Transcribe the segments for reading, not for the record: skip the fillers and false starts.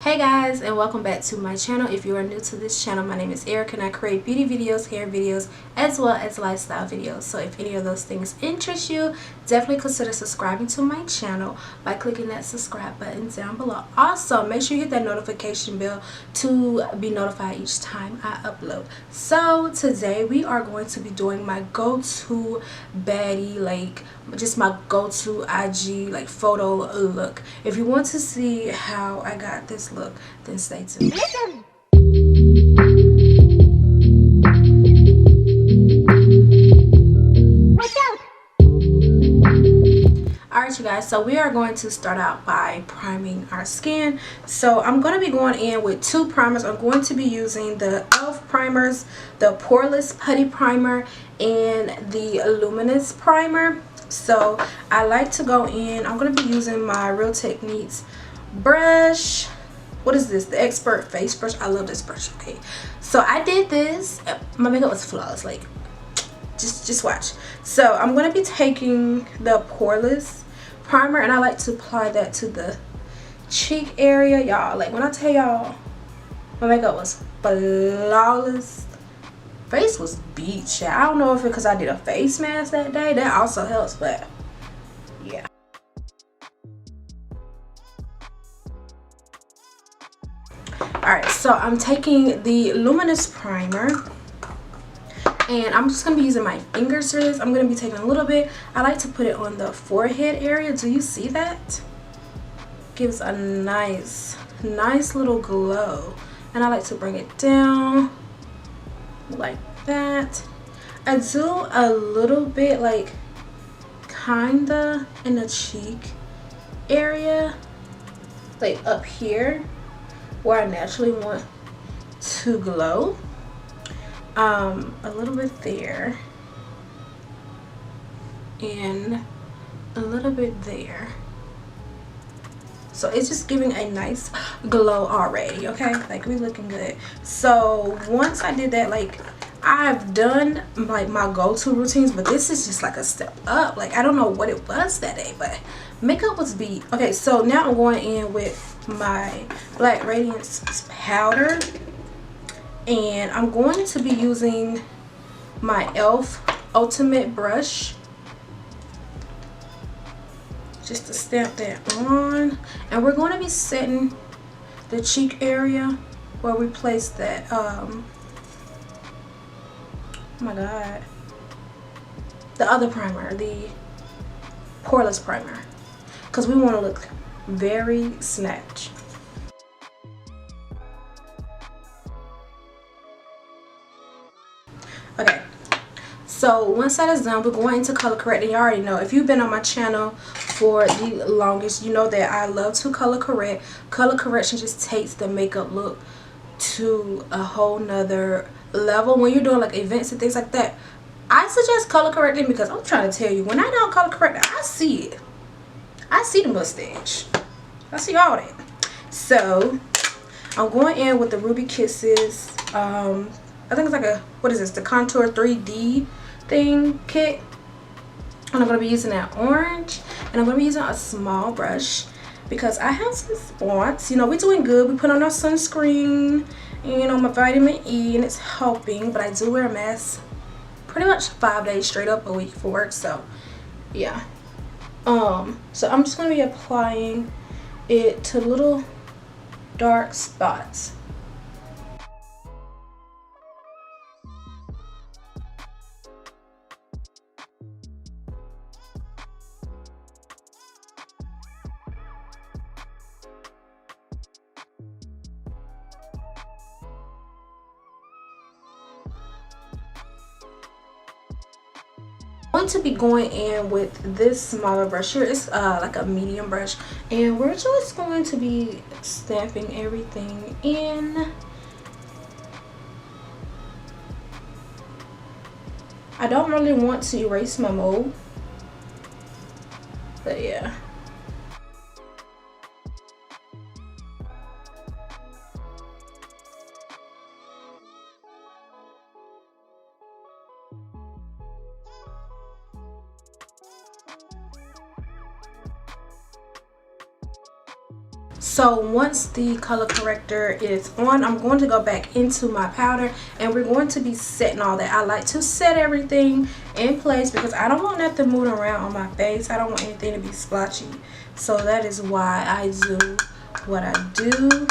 Hey guys, and welcome back to my channel. If you are new to this channel, my name is Erica and I create beauty videos, hair videos, as well as lifestyle videos. So if any of those things interest you, definitely consider subscribing to my channel by clicking that subscribe button down below. Also, make sure you hit that notification bell to be notified each time I upload. So today we are going to be doing my go-to baddie, like just my go-to IG like photo look. If you want to see how I got this look, then stay tuned. Alright you guys, so we are going to start out by priming our skin. So I'm going to be going in with two primers. I'm going to be using the e.l.f. primers, the Poreless Putty Primer and the Luminous Primer. So I like to go in, I'm going to be using my Real Techniques brush. What is this? The Expert Face Brush. I love this brush. Okay, so I did this. My makeup was flawless. Like, just watch. So I'm going to be taking the Poreless Primer and I like to apply that to the cheek area, y'all. Like, when I tell y'all my makeup was flawless, face was beat. I don't know if it's because I did a face mask that day. That also helps, but yeah. Alright, so I'm taking the Luminous Primer and I'm just going to be using my fingers for this. I'm going to be taking a little bit. I like to put it on the forehead area. Do you see that? Gives a nice little glow. And I like to bring it down like that. I do a little bit, like, kinda in the cheek area, like up here where I naturally want to glow. A little bit there and a little bit there. So it's just giving a nice glow already, okay? Like, we looking good. So once I did that, like, I've done like my go-to routines, but this is just like a step up. Like, I don't know what it was that day, but makeup was beat. Okay, so now I'm going in with my Black Radiance powder and I'm going to be using my e.l.f. Ultimate brush just to stamp that on, and we're going to be setting the cheek area where we place that oh my god, the other primer, the Poreless Primer, because we want to look very snatched. Okay, so once that is done, we're going into color correct. And you already know, if you've been on my channel for the longest, you know that I love to color correct. Color correction just takes the makeup look to a whole nother level. When you're doing like events and things like that, I suggest color correcting, because I'm trying to tell you, when I don't color correct, I see it. I see the mustache. I see all that. So I'm going in with the Ruby Kisses. I think it's like a, what is this, the Contour 3D thing kit. And I'm going to be using that orange. And I'm going to be using a small brush because I have some spots. You know, we're doing good. We put on our sunscreen, you know, my vitamin E, and it's helping. But I do wear a mask pretty much 5 days straight up a week for work. So, yeah. So I'm just going to be applying it to little dark spots. I'm going to be going in with this smaller brush here. It's like a medium brush, and we're just going to be stamping everything in. I don't really want to erase my mold, but yeah. So once the color corrector is on, I'm going to go back into my powder and we're going to be setting all that. I like to set everything in place because I don't want nothing moving around on my face. I don't want anything to be splotchy. So that is why I do what I do.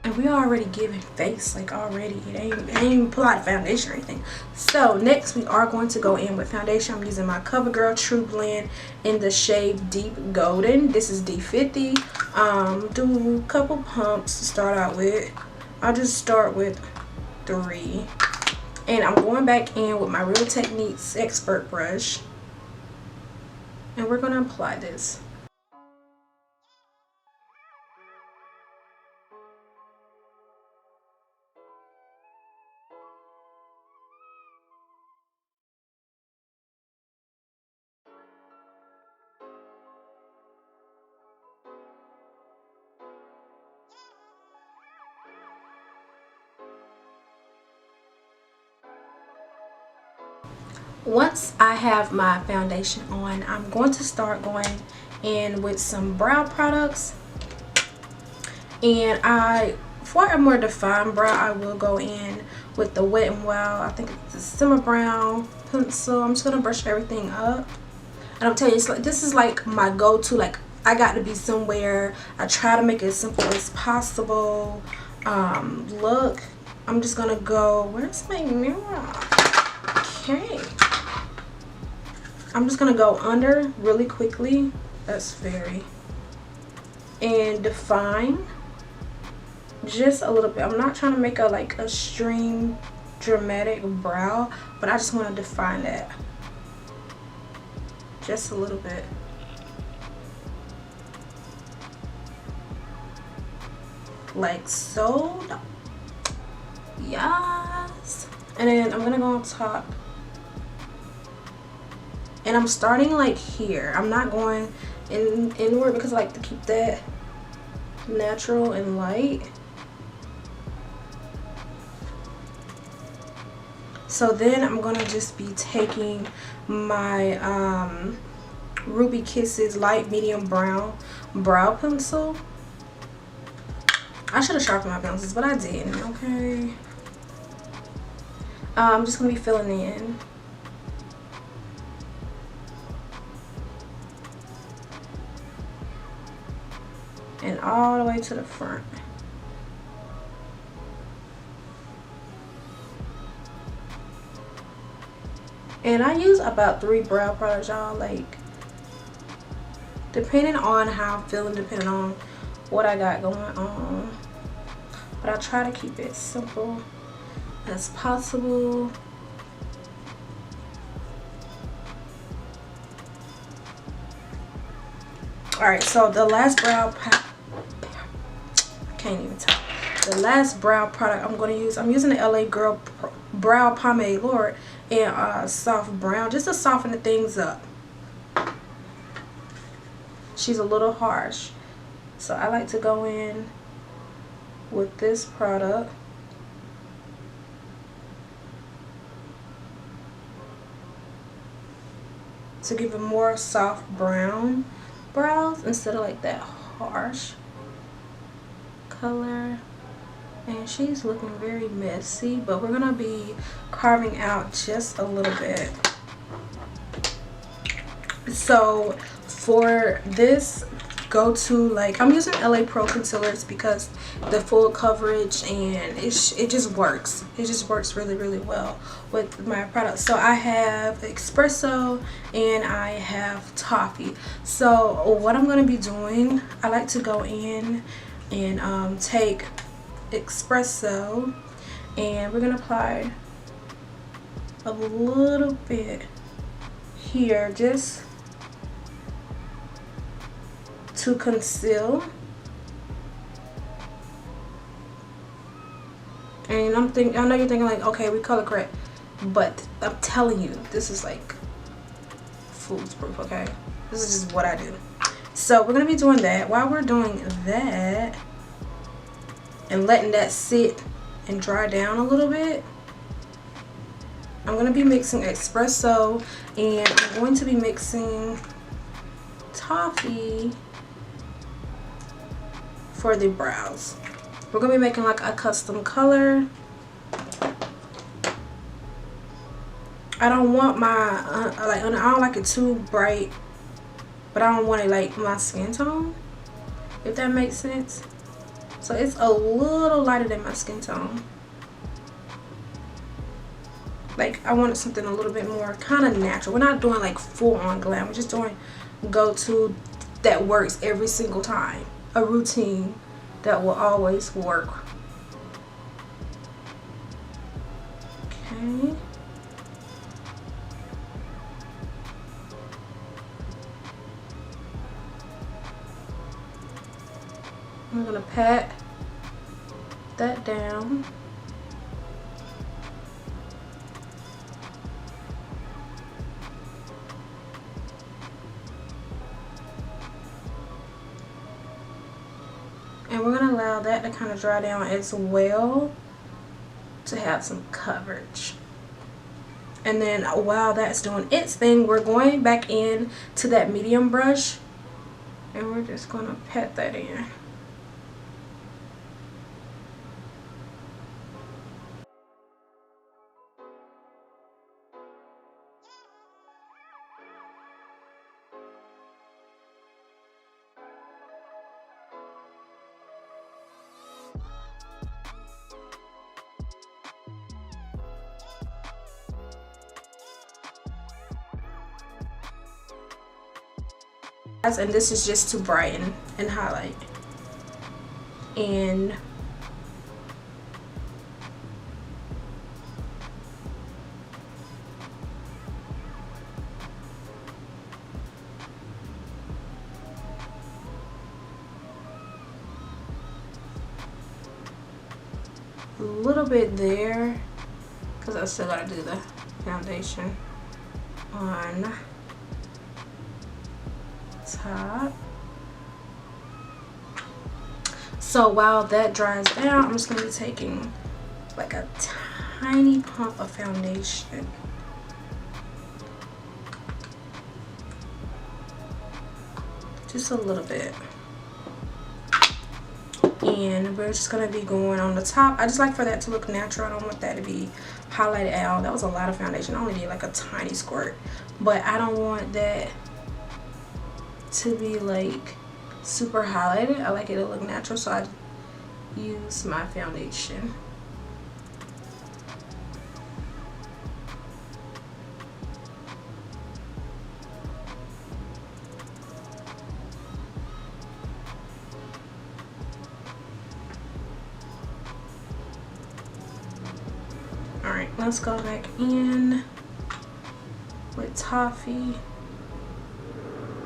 And we already giving face, like already. It ain't even put out foundation or anything. So next we are going to go in with foundation. I'm using my CoverGirl True Blend in the shade Deep Golden. This is D50. Do a couple pumps to start out with. I'll just start with 3. And I'm going back in with my Real Techniques Expert brush. And we're going to apply this. Once I have my foundation on, I'm going to start going in with some brow products. And for a more defined brow, I will go in with the Wet n Wild. I think it's a Simmer Brown pencil. I'm just going to brush everything up. And I'm telling you, this is like my go-to. Like, I got to be somewhere. I try to make it as simple as possible. Look, I'm just going to go, where's my mirror? Okay. I'm just going to go under really quickly. That's very. And define just a little bit. I'm not trying to make a extreme dramatic brow, but I just want to define that just a little bit. Like so. Yes. And then I'm gonna go on top. And I'm starting like here. I'm not going inward because I like to keep that natural and light. So then I'm gonna just be taking my Ruby Kisses light medium brown brow pencil. I should have sharpened my pencils, but I didn't. Okay. I'm just gonna be filling in. And all the way to the front. And I use about 3 brow products, y'all. Like, depending on how I'm feeling, depending on what I got going on. But I try to keep it simple as possible. Alright, so the last brow I can't even talk. The last brow product I'm going to use, I'm using the LA Girl Brow Pomade, Lord, and soft brown, just to soften the things up. She's a little harsh, so I like to go in with this product. To give a more soft brown brows instead of like that harsh color. And she's looking very messy, but we're gonna be carving out just a little bit. So for this go-to, like, I'm using LA Pro concealers because the full coverage, and it just works. It just works really, really well with my products. So I have espresso and I have toffee. So what I'm going to be doing, I like to go in and take espresso, and we're going to apply a little bit here just to conceal. And I know you're thinking like, okay, we color correct, but I'm telling you, this is like foolproof, okay? This is just what I do. So we're gonna be doing that. While we're doing that and letting that sit and dry down a little bit, I'm going to be mixing espresso, and I'm going to be mixing toffee for the brows. We're going to be making like a custom color. I don't want my I don't like it too bright, but I don't want it like my skin tone, if that makes sense. So it's a little lighter than my skin tone. Like, I wanted something a little bit more kind of natural. We're not doing like full on glam. We're just doing go-to that works every single time. A routine that will always work. Okay. I'm gonna pat that down. And we're gonna allow that to kind of dry down as well to have some coverage. And then while that's doing its thing, we're going back in to that medium brush and we're just gonna pat that in. And this is just to brighten and highlight. And a little bit there because I still gotta do the foundation on top. So while that dries out, I'm just gonna be taking like a tiny pump of foundation. Just a little bit. And we're just gonna be going on the top. I just like for that to look natural. I don't want that to be highlighted out. That was a lot of foundation. I only did like a tiny squirt, but I don't want that to be like super highlighted. I like it to look natural, so I use my foundation. Alright, let's go back in with toffee.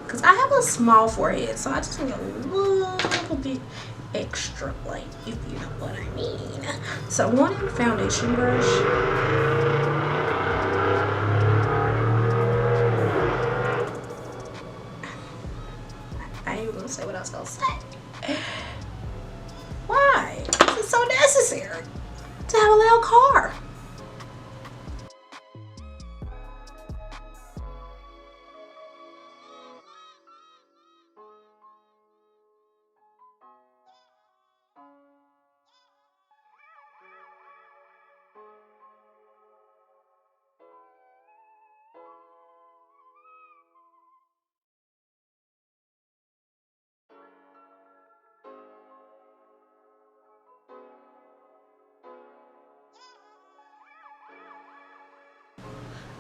Because I have a small forehead, so I just need a little bit extra light, if you know what I mean. So I'm going in foundation brush. I ain't even gonna say what I was gonna say. Why? This is so necessary to have a loud car.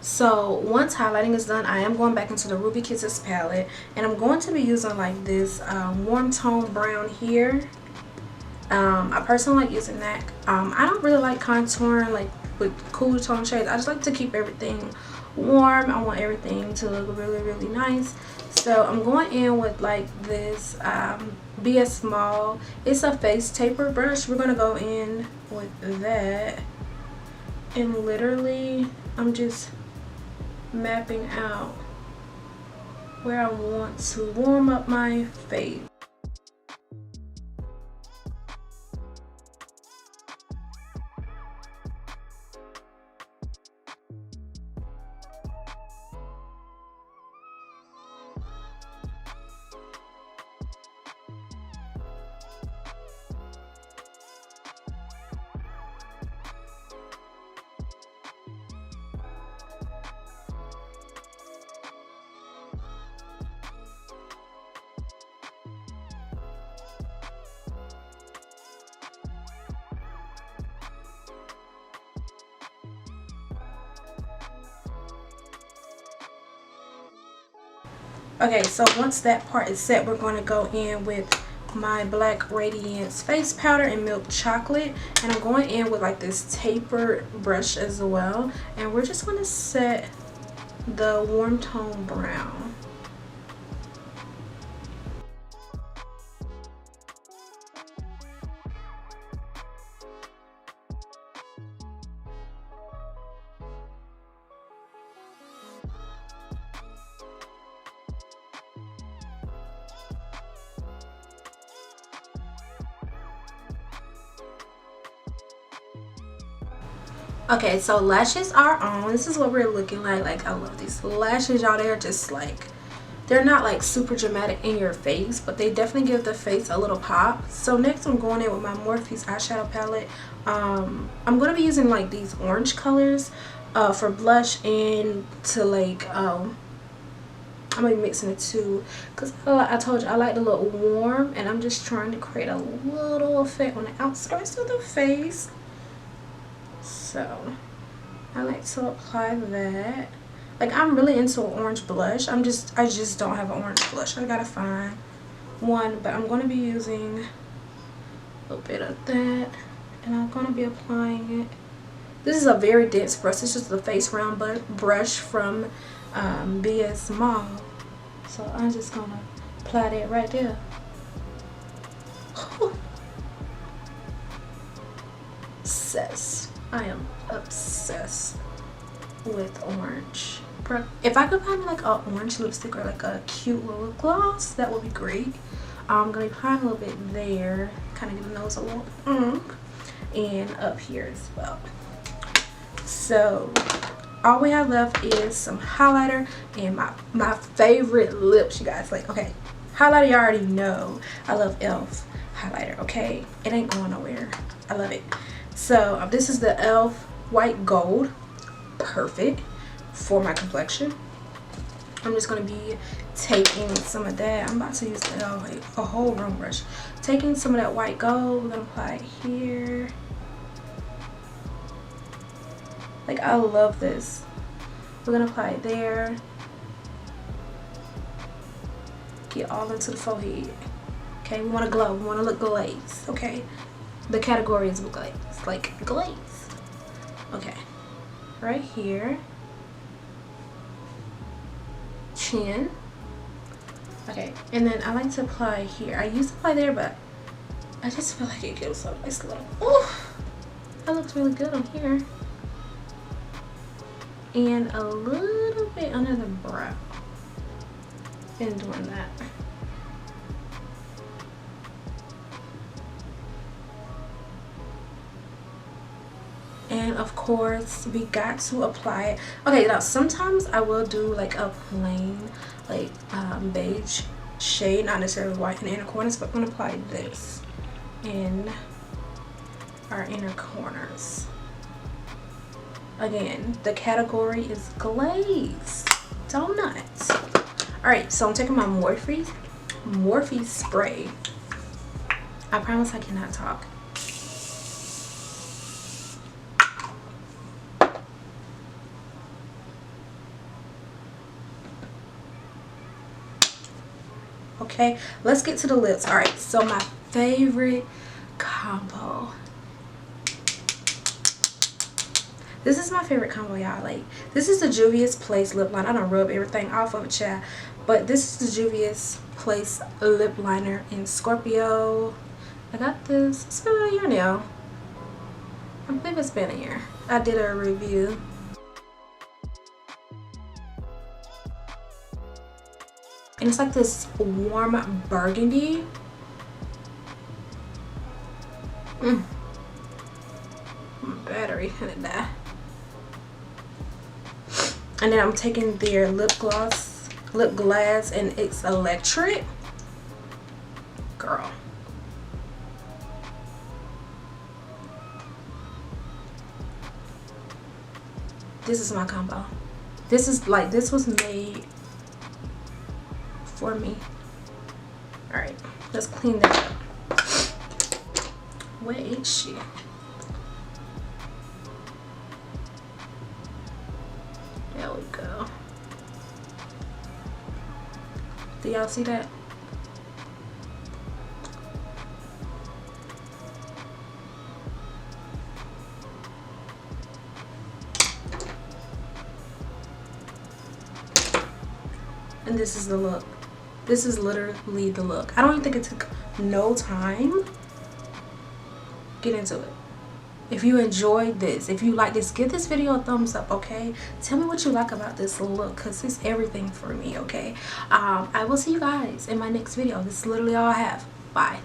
So once highlighting is done, I am going back into the Ruby Kisses palette, and I'm going to be using like this warm tone brown here. I personally like using that. I don't really like contouring like with cool tone shades. I just like to keep everything warm. I want everything to look really nice. So I'm going in with like this BS Small. It's a face taper brush. We're gonna go in with that, and literally I'm just mapping out where I want to warm up my face. Okay, so once that part is set, we're going to go in with my Black Radiance face powder and milk chocolate, and I'm going in with like this tapered brush as well, and we're just going to set the warm tone brown. Okay, so lashes are on. This is what we're looking like. Like, I love these lashes, y'all. They're just like, they're not like super dramatic in your face, but they definitely give the face a little pop. So next I'm going in with my Morphe's eyeshadow palette. I'm going to be using like these orange colors for blush, and to like I'm gonna be mixing the two because I told you I like the look warm, and I'm just trying to create a little effect on the outskirts of the face. So I like to apply that. Like, I'm really into an orange blush. I just don't have an orange blush. I gotta find one, but I'm gonna be using a little bit of that, and I'm gonna be applying it. This is a very dense brush. It's just the face round brush from BS Mall. So I'm just gonna apply that right there. Obsessed. I am obsessed with orange. If I could find like an orange lipstick or like a cute little lip gloss, that would be great. I'm gonna apply a little bit there, kind of give the nose a little and up here as well. So all we have left is some highlighter and my favorite lips, you guys. Like, okay, highlighter, you already know I love e.l.f. highlighter. Okay, it ain't going nowhere. I love it. So this is the e.l.f. white gold. Perfect for my complexion. I'm just going to be taking some of that. I'm about to use a whole room brush. Taking some of that white gold. We're going to apply it here. Like, I love this. We're going to apply it there. Get all into the forehead. Okay, we want to glow. We want to look glazed. Okay, the category is glaze. Like, glaze. Okay, right here. Chin. Okay, and then I like to apply here. I used to apply there, but I just feel like it gives a nice little, ooh, that looks really good on here. And a little bit under the brow. And doing that. And of course we got to apply it. Okay, now sometimes I will do like a plain like beige shade, not necessarily white in the inner corners, but I'm gonna apply this in our inner corners. Again, the category is glaze donuts. All right, so I'm taking my Morphe spray. I promise I cannot talk. Okay, let's get to the lips. All right, so my favorite combo. This is my favorite combo, y'all. Like, this is the Juvia's Place lip liner. I don't rub everything off of it, child, but this is the Juvia's Place lip liner in Scorpio. I got this. It's been a year now. I believe it's been a year. I did a review. And it's like this warm burgundy. Battery gonna die. And then I'm taking their lip glass, and it's electric. Girl. This is my combo. This is like, this was made for me. All right, let's clean that up. Where is she? There we go. Do y'all see that? And this is the look. This is literally the look. I don't even think it took no time. Get into it. If you enjoyed this, if you like this, give this video a thumbs up, okay? Tell me what you like about this look, because it's everything for me, okay? I will see you guys in my next video. This is literally all I have. Bye.